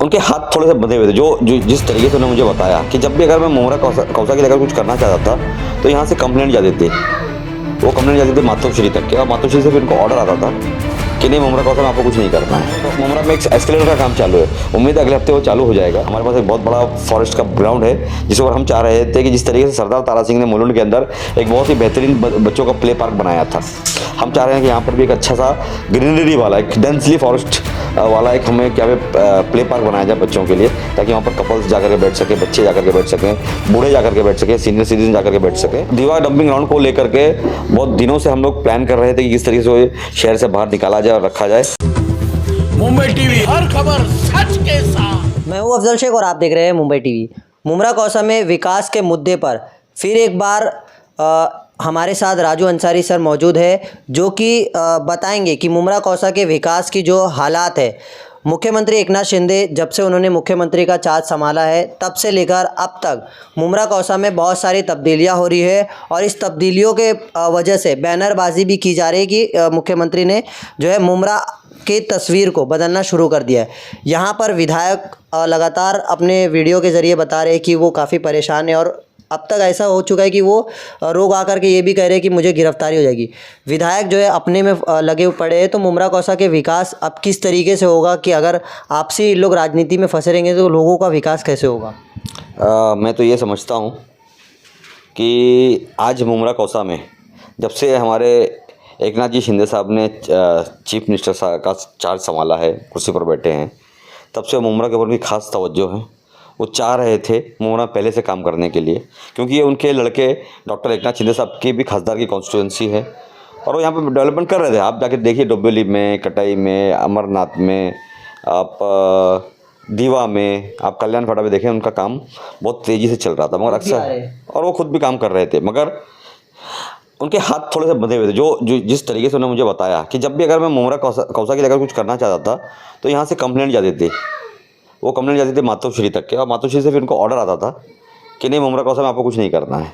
उनके हाथ थोड़े से बंधे हुए थे, जो जिस तरीके से उन्होंने मुझे बताया कि जब भी अगर मैं मुमरा कौसा के लेकर कुछ करना चाहता था तो यहाँ से कंप्लेंट जाती थी, वो कंप्लेंट जाती थी मातोश्री तक के, और मातोश्री से फिर उनको ऑर्डर आता था कि नहीं मुमरा कौसा में आपको कुछ नहीं करना है। तो मुमरा में एक एस्केलेटर का काम चालू है, उम्मीद है अगले हफ्ते वो चालू हो जाएगा। हमारे पास एक बहुत बड़ा फॉरेस्ट का ग्राउंड है जिस पर हम चाह रहे थे कि जिस तरीके से सरदार तारा सिंह ने मुलुंड के अंदर एक बहुत ही बेहतरीन बच्चों का प्ले पार्क बनाया था, हम चाह रहे हैं कि यहाँ पर भी एक अच्छा सा ग्रीनरी वाला, एक डेंसली फॉरेस्ट वाला एक हमें क्या प्ले पार्क बनाया जाए बच्चों के लिए, ताकि वहाँ पर कपल्स जाकर के बैठ सके, बच्चे जाकर के बैठ सकें, बूढ़े जाकर के बैठ सके, सीनियर सिटीजन जाकर के बैठ सके। दीवा डंपिंग ग्राउंड को लेकर के बहुत दिनों से हम लोग प्लान कर रहे थे कि किस तरीके से शहर से बाहर निकाला जाए और रखा जाए। मुंबई टीवी, हर खबर सच के साथ। मैं हूं अफजल शेख और आप देख रहे हैं मुंबई टीवी। मुमरा कौसा में विकास के मुद्दे पर फिर एक बार हमारे साथ राजू अंसारी सर मौजूद है, जो कि बताएंगे कि मुमरा कौसा के विकास की जो हालात है। मुख्यमंत्री एकनाथ शिंदे जब से उन्होंने मुख्यमंत्री का चार्ज संभाला है तब से लेकर अब तक मुमरा कौसा में बहुत सारी तब्दीलियां हो रही है, और इस तब्दीलियों के वजह से बैनरबाजी भी की जा रही है कि मुख्यमंत्री ने जो है मुमरा की तस्वीर को बदलना शुरू कर दिया है। यहाँ पर विधायक लगातार अपने वीडियो के ज़रिए बता रहे हैं कि वो काफ़ी परेशान है, और अब तक ऐसा हो चुका है कि वो रोग आकर के ये भी कह रहे हैं कि मुझे गिरफ्तारी हो जाएगी। विधायक जो है अपने में लगे पड़े हैं। तो मुमरा कौसा के विकास अब किस तरीके से होगा कि अगर आपसी लोग राजनीति में फंसे रहेंगे तो लोगों का विकास कैसे होगा? मैं तो ये समझता हूँ कि आज मुमरा कौसा में जब से हमारे एकनाथ जी शिंदे साहब ने चीफ मिनिस्टर साहब का चार्ज संभाला है, कुर्सी पर बैठे हैं, तब से मुमरा के ऊपर भी खास तवज्जो है। वो चाह रहे थे मुमरा पहले से काम करने के लिए, क्योंकि ये उनके लड़के डॉक्टर एकनाथ शिंदे साहब की भी खासदार की कॉन्स्टिट्यूंसी है और वो यहाँ पे डेवलपमेंट कर रहे थे। आप जाके देखिए डोंबिवली में, कटाई में, अमरनाथ में, आप दीवा में, आप कल्याण फाटा में देखें, उनका काम बहुत तेज़ी से चल रहा था। मगर अक्सर और वो खुद भी काम कर रहे थे, मगर उनके हाथ थोड़े से बंधे हुए थे, जो जिस तरीके से उन्होंने मुझे बताया कि जब भी अगर मैं मुमरा कौसा के लेकर कुछ करना चाहता था तो यहाँ से कंप्लेंट जाती थी, वो कंप्लेंट जाती थी मातोश्री तक के, और मातोश्री से फिर उनको ऑर्डर आता था कि नहीं मुमरा कौसा में आपको कुछ नहीं करना है।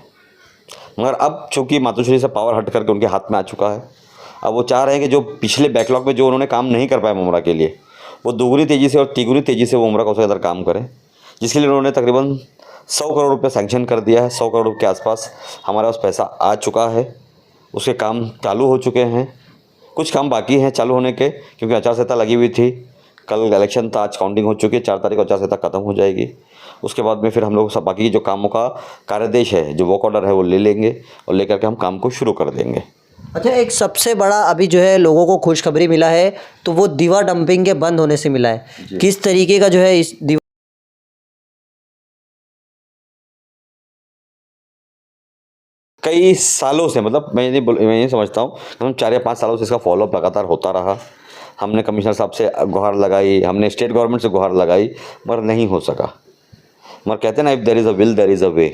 मगर अब चूँकि मातोश्री से पावर हट करके उनके हाथ में आ चुका है, अब वो चाह रहे हैं कि जो पिछले बैकलॉग में जो उन्होंने काम नहीं कर पाया मुमरा के लिए, वो दोगुनी तेज़ी से और तिगुनी तेज़ी से वो मुमरा कौसा के अंदर काम करें, जिसके लिए उन्होंने तकरीबन 100 करोड़ रुपये सैंक्शन कर दिया है। 100 करोड़ के आसपास हमारे पास पैसा आ चुका है, उसके काम चालू हो चुके हैं, कुछ काम बाकी हैं चालू होने के, क्योंकि आचार संहिता लगी हुई थी। कल इलेक्शन था, आज काउंटिंग हो चुकी है, 4 तारीख को आचार संहिता खत्म हो जाएगी। उसके बाद में फिर हम लोग सब बाकी जो कामों का कार्यादेश है, जो वर्क ऑर्डर है, वो ले लेंगे और लेकर के हम काम को शुरू कर देंगे। अच्छा, एक सबसे बड़ा अभी जो है लोगों को खुशखबरी मिला है, तो वो दीवा डंपिंग के बंद होने से मिला है। किस तरीके का जो है इस कई सालों से, मतलब मैं ये समझता हूँ हम 4 या 5 सालों से इसका फॉलोअप लगातार होता रहा। हमने कमिश्नर साहब से गुहार लगाई, हमने स्टेट गवर्नमेंट से गुहार लगाई, मगर नहीं हो सका। मगर कहते हैं ना, if there is a will there is a way.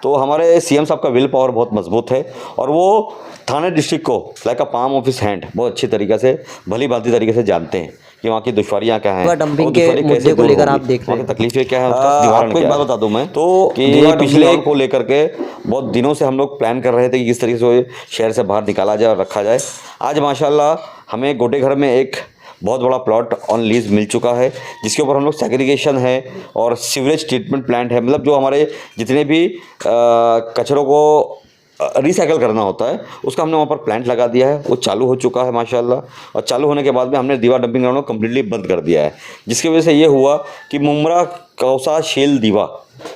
तो हमारे सीएम साहब का विल पावर बहुत मजबूत है, और वो थाने डिस्ट्रिक्ट को like a palm of his hand बहुत अच्छी तरीके से, भली भांति तरीके से जानते हैं कि वहाँ की दुश्वारियाँ क्या हैं, डंपिंग के मुद्दे को लेकर आप देख रहे हैं, तकलीफें क्या है, आपको एक बात बता दूं मैं तो कि पिछले को लेकर के बहुत दिनों से हम लोग प्लान कर रहे थे कि किस तरीके से शहर से बाहर निकाला जाए और रखा जाए। आज माशाल्लाह हमें गोटे घर में एक बहुत बड़ा प्लॉट ऑन लीज मिल चुका है, जिसके ऊपर हम लोग सेग्रीगेशन है और सीवरेज ट्रीटमेंट प्लांट है, मतलब जो हमारे जितने भी कचरों को रिसाइकल करना होता है उसका हमने वहाँ पर प्लांट लगा दिया है। वो चालू हो चुका है माशाल्लाह, और चालू होने के बाद में हमने दीवा डंपिंग ग्राउंड को कम्प्लीटली बंद कर दिया है, जिसकी वजह से ये हुआ कि मुमरा कौसा शेल दीवा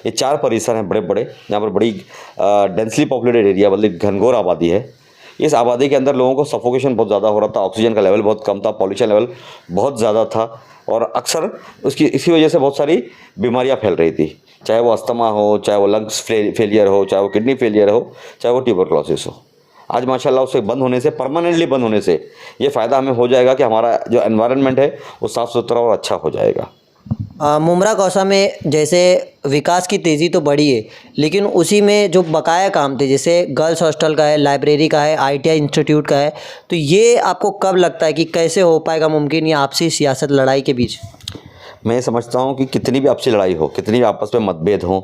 ये 4 परिसर हैं बड़े बड़े, जहाँ पर बड़ी डेंसली पॉपुलेटेड एरिया, मतलब घनघोर आबादी है। इस आबादी के अंदर लोगों को सफोकेशन बहुत ज़्यादा हो रहा था, ऑक्सीजन का लेवल बहुत कम था, पॉल्यूशन लेवल बहुत ज़्यादा था, और अक्सर इसी वजह से बहुत सारी बीमारियां फैल रही थी, चाहे वो अस्थमा हो, चाहे वो लंग्स फेलियर हो, चाहे वो किडनी फेलियर हो, चाहे वो ट्यूबरक्लोसिस हो। आज माशाल्लाह उसे बंद होने से, परमानेंटली बंद होने से ये फ़ायदा हमें हो जाएगा कि हमारा जो एनवायरनमेंट है वो साफ़ सुथरा और अच्छा हो जाएगा। मुमरा कौसा में जैसे विकास की तेज़ी तो बढ़ी है, लेकिन उसी में जो बकाया काम थे, जैसे गर्ल्स हॉस्टल का है, लाइब्रेरी का है, ITI इंस्टीट्यूट का है, तो ये आपको कब लगता है कि कैसे हो पाएगा मुमकिन ये आपसी सियासत लड़ाई के बीच? मैं समझता हूँ कि कितनी भी आपसी लड़ाई हो, कितनी भी आपस में मतभेद हो,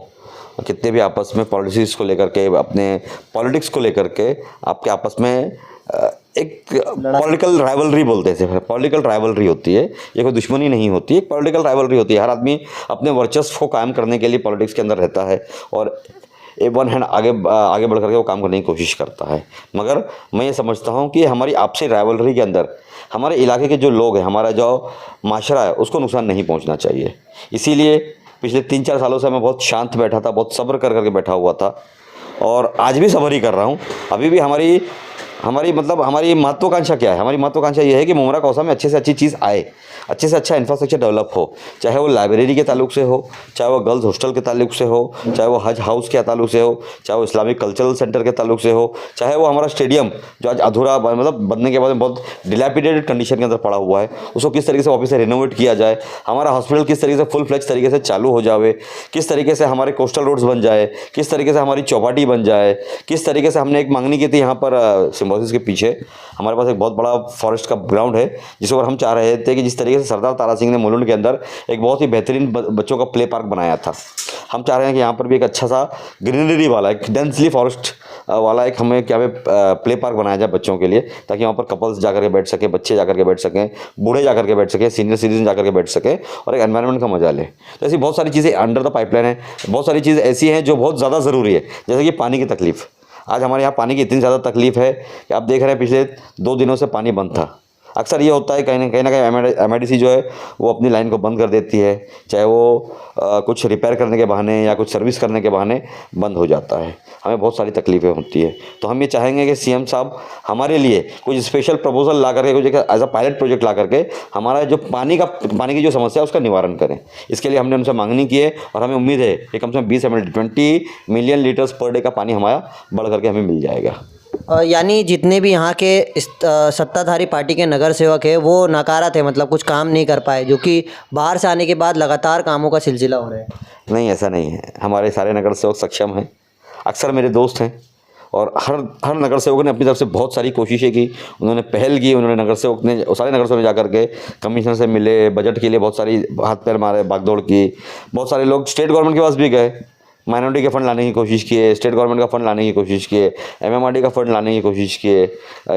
कितने भी आपस में पॉलिसीज़ को लेकर के, अपने पॉलिटिक्स को लेकर के आपके आपस में एक पॉलिटिकल राइवलरी बोलते थे, पॉलिटिकल राइवलरी होती है, ये कोई दुश्मनी नहीं होती है, एक पॉलिटिकल राइवलरी होती है। हर आदमी अपने वर्चस्व को कायम करने के लिए पॉलिटिक्स के अंदर रहता है और वन हैंड आगे बढ़ करके वो काम करने की कोशिश करता है। मगर मैं ये समझता हूँ कि हमारी आपसी राइवलरी के अंदर हमारे इलाके के जो लोग हैं, हमारा जो माशरा है, उसको नुकसान नहीं पहुँचना चाहिए। इसीलिए पिछले 3-4 सालों से मैं बहुत शांत बैठा था, बहुत सब्र कर करके बैठा हुआ था और आज भी सब्र ही कर रहा हूँ। अभी भी हमारी महत्वाकांक्षा क्या है? हमारी महत्वाकांक्षा ये है कि मुमरा कौसा में अच्छे से अच्छी चीज़ आए, अच्छे से अच्छा इंफ्रास्ट्रक्चर डेवलप हो, चाहे वो लाइब्रेरी के ताल्लुक से हो, चाहे वो गर्ल्स हॉस्टल के ताल्लुक से हो, चाहे वो हज हाउस के ताल्लुक से हो, चाहे वो इस्लामिक कल्चरल सेंटर के ताल्लुक से हो, चाहे वो हमारा स्टेडियम जो आज अधूरा बनने के बाद बहुत डिलैपिडेटेड कंडीशन के अंदर पड़ा हुआ है, उसको किस तरीके से वापस से रिनोवेट किया जाए, हमारा हॉस्पिटल किस तरीके से फुल फ्लेज तरीके से चालू हो जाए, किस तरीके से हमारे कोस्टल रोड्स बन जाए, किस तरीके से हमारी चौपाटी बन जाए, किस तरीके से हमने एक मांगनी की थी यहाँ पर सिम्बोसिस के पीछे हमारे पास एक बहुत बड़ा फॉरेस्ट का ग्राउंड है, जिस पर हम चाह रहे थे कि जिस तरीके से सरदार तारा सिंह ने मुलुंड के अंदर एक बहुत ही बेहतरीन बच्चों का प्ले पार्क बनाया था, हम चाह रहे हैं कि यहाँ पर भी एक अच्छा सा ग्रीनरी वाला, एक डेंसली फॉरेस्ट वाला एक हमें क्या प्ले पार्क बनाया जाए बच्चों के लिए, ताकि वहाँ पर कपल्स जाकर के बैठ सकें, बच्चे जाकर के बैठ सकें, बूढ़े जाकर के बैठ सकें, सीनियर सिटीजन जाकर के बैठ सकें और एक एनवायरनमेंट का मजा लें। तो ऐसी बहुत सारी चीज़ें अंडर द पाइपलाइन है, बहुत सारी चीज़ें ऐसी हैं जो बहुत ज़्यादा ज़रूरी है, जैसे कि पानी की तकलीफ़। आज हमारे यहाँ पानी की इतनी ज़्यादा तकलीफ़ है कि आप देख रहे हैं पिछले 2 दिनों से पानी बंद था। अक्सर ये होता है कहीं ना कहीं MIDC जो है वो अपनी लाइन को बंद कर देती है, चाहे वो कुछ रिपेयर करने के बहाने या कुछ सर्विस करने के बहाने बंद हो जाता है। हमें बहुत सारी तकलीफ़ें होती है, तो हम ये चाहेंगे कि CM साहब हमारे लिए कुछ स्पेशल प्रपोजल ला करके, कुछ एज अ पायलट प्रोजेक्ट ला करके हमारा जो पानी की जो समस्या है उसका निवारण करें। इसके लिए हमने उनसे मांगनी की है और हमें उम्मीद है कि कम से कम 20 मिलियन लीटर्स पर डे का पानी हमारा बढ़ करके हमें मिल जाएगा। यानी जितने भी यहाँ के सत्ताधारी पार्टी के नगर सेवक है वो नकारा थे, मतलब कुछ काम नहीं कर पाए, जो कि बाहर से आने के बाद लगातार कामों का सिलसिला हो रहा है। नहीं, ऐसा नहीं है, हमारे सारे नगर सेवक सक्षम हैं, अक्सर मेरे दोस्त हैं और हर नगर सेवक ने अपनी तरफ से बहुत सारी कोशिशें की, उन्होंने पहल की, उन्होंने सारे नगर सेवक ने जाकर के कमिश्नर से मिले, बजट के लिए बहुत सारी हाथ पैर मारे, भागदौड़ की, बहुत सारे लोग स्टेट गवर्नमेंट के पास भी गए, माइनॉरिटी के फंड लाने की कोशिश किए, स्टेट गवर्नमेंट का फंड लाने की कोशिश किए, MMRD का फंड लाने की कोशिश किए,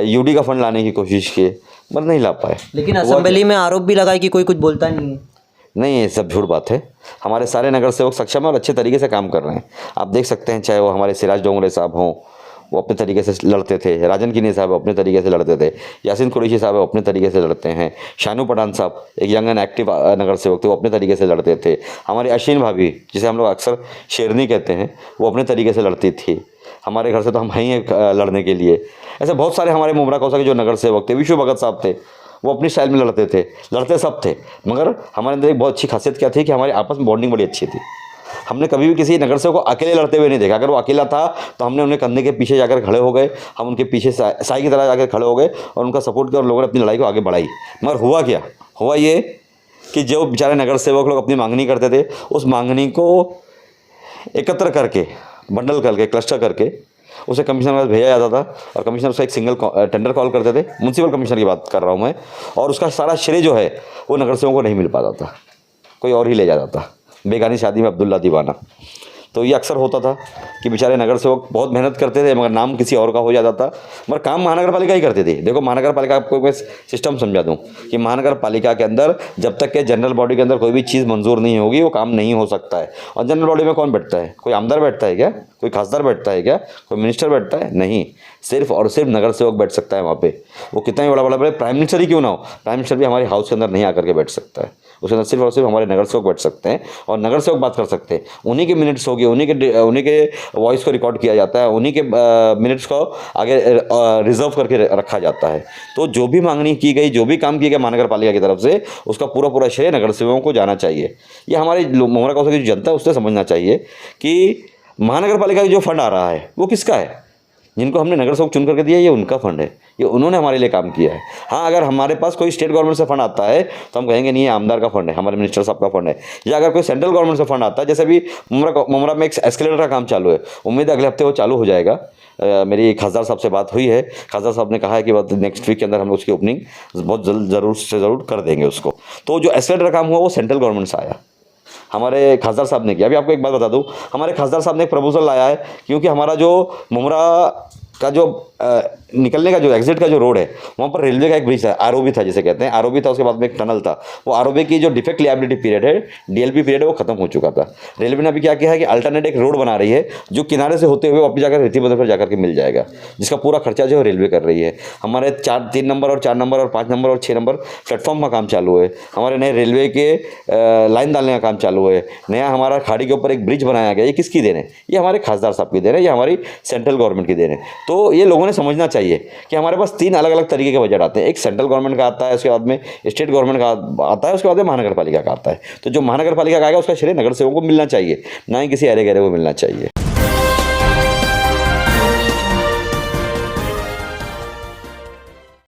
UD का फंड लाने की कोशिश किए, पर नहीं ला पाए। लेकिन असेंबली में आरोप भी लगाए कि कोई कुछ बोलता नहीं है। नहीं, ये सब झूठ बात है। हमारे सारे नगर सेवक सक्षम हैं और अच्छे तरीके से काम कर रहे हैं। आप देख सकते हैं, चाहे वो हमारे सिराज डोंगरे साहब हों, वो अपने तरीके से लड़ते थे, राजन किनी साहब अपने तरीके से लड़ते थे, यासीन कुरैशी साहब अपने तरीके से लड़ते हैं, शानू पठान साहब एक यंग एंड एक्टिव नगर सेवक थे, वो अपने तरीके से लड़ते थे, हमारी अश्विन भाभी जिसे हम लोग अक्सर शेरनी कहते हैं, वो अपने तरीके से लड़ती थी। हमारे घर से तो हम हैं लड़ने के लिए। ऐसे बहुत सारे हमारे मुमरा कौसा के जो नगर सेवक थे, विशु भगत साहब थे, वो अपनी स्टाइल में लड़ते थे, लड़ते सब थे, मगर हमारे अंदर एक बहुत अच्छी खासियत क्या थी कि हमारी आपस में बॉन्डिंग बड़ी अच्छी थी। हमने कभी भी किसी नगर सेवक को अकेले लड़ते हुए नहीं देखा। अगर वो अकेला था तो हमने उन्हें कंधे के पीछे जाकर खड़े हो गए, हम उनके पीछे साई की तरह जाकर खड़े हो गए और उनका सपोर्ट किया और लोगों ने अपनी लड़ाई को आगे बढ़ाई। मगर हुआ क्या? हुआ ये कि जो बेचारे नगर सेवक लोग अपनी मांगनी करते थे, उस मांगनी को एकत्र करके, बंडल करके, क्लस्टर करके उसे कमिश्नर के पास भेजा जाता था और कमिश्नर उसका एक सिंगल टेंडर कॉल करते थे। म्यूनसिपल कमिश्नर की बात कर रहा हूँ मैं, और उसका सारा श्रेय जो है वो नगर सेवकों को नहीं मिल पाता था, कोई और ही ले जाता था। बेगानी शादी में अब्दुल्ला दीवाना, तो ये अक्सर होता था कि बेचारे नगर सेवक बहुत मेहनत करते थे मगर नाम किसी और का हो जाता था, मगर काम महानगर पालिका ही करती थी। देखो, महानगर पालिका, आपको मैं सिस्टम समझा दूं कि महानगर पालिका के अंदर जब तक के जनरल बॉडी के अंदर कोई भी चीज़ मंजूर नहीं होगी वो काम नहीं हो सकता है। और जनरल बॉडी में कौन बैठता है? कोई आमदार बैठता है क्या? कोई खासदार बैठता है क्या? कोई मिनिस्टर बैठता है? नहीं, सिर्फ और सिर्फ नगर सेवक बैठ सकता है वहाँ पे। वो कितना ही बड़ा प्राइम मिनिस्टर ही क्यों ना हो, प्राइम मिनिस्टर भी हमारे हाउस के अंदर नहीं आकर के बैठ सकता है, उसके अंदर सिर्फ और सिर्फ हमारे नगर सेवक बैठ सकते हैं और नगर सेवक बात कर सकते हैं। उन्हीं के मिनट्स होगी, उन्हीं के वॉइस को रिकॉर्ड किया जाता है, उन्हीं के मिनट्स को आगे रिजर्व करके रखा जाता है। तो जो भी मांगनी की गई, जो भी काम किया गया महानगर पालिका की तरफ से, उसका पूरा श्रेय नगर सेवकों को जाना चाहिए। ये हमारे मुमरा कौसा की जो जनता है उससे समझना चाहिए कि महानगर पालिका का जो फंड आ रहा है वो किसका है? जिनको हमने नगर सेवक चुन करके दिया, ये उनका फंड है, ये उन्होंने हमारे लिए काम किया है। हाँ, अगर हमारे पास कोई स्टेट गवर्नमेंट से फंड आता है तो हम कहेंगे नहीं, ये आमदार का फंड है, हमारे मिनिस्टर साहब का फंड है। या अगर कोई सेंट्रल गवर्नमेंट से फंड आता है, जैसे भी मुमरा में एक एस्केलेटर का काम चालू है, उम्मीद है अगले हफ्ते वो चालू हो जाएगा। मेरी खासदार साहब से बात हुई है, खासदार साहब ने कहा है कि नेक्स्ट वीक के अंदर हम उसकी ओपनिंग बहुत जल्द ज़रूर कर देंगे उसको। तो जो एस्केलेटर का काम हुआ वो सेंट्रल गवर्नमेंट से आया, हमारे खासदार साहब ने किया। अभी आपको एक बात बता दूं, हमारे खासदार साहब ने एक प्रपोजल लाया है, क्योंकि हमारा जो मुमरा का जो निकलने का जो एग्जिट का जो रोड है वहाँ पर रेलवे का एक ब्रिज था, आरओबी था जिसे कहते हैं, आरओबी था, उसके बाद में एक टनल था। वो आरओबी की जो डिफेक्ट लिएबिलिटी पीरियड है, डीएलपी पीरियड है, वो खत्म हो चुका था। रेलवे ने अभी क्या किया है कि अल्टरनेट एक रोड बना रही है जो किनारे से होते हुए वापस जाकर रेती बदल पर जाकर के मिल जाएगा, जिसका पूरा खर्चा जो है रेलवे कर रही है। हमारे 3 नंबर और 4 नंबर और 5 नंबर और 6 नंबर प्लेटफॉर्म का काम चालू है। हमारे नए रेलवे के लाइन डालने का काम चालू है। नया हमारा खाड़ी के ऊपर एक ब्रिज बनाया गया। ये किसकी देन है? ये हमारे खासदार साहब की देन है, ये हमारी सेंट्रल गवर्नमेंट की देन है। तो ये लोगों ने समझना चाहिए कि हमारे पास 3 अलग अलग तरीके के बजट आते हैं। एक सेंट्रल गवर्नमेंट का आता है, उसके बाद में स्टेट गवर्नमेंट का आता है, उसके बाद में महानगर पालिका का आता है। तो जो महानगर पालिका का आएगा उसका श्रेय नगर सेवकों को मिलना चाहिए, ना ही किसी अरे गहरे को मिलना चाहिए।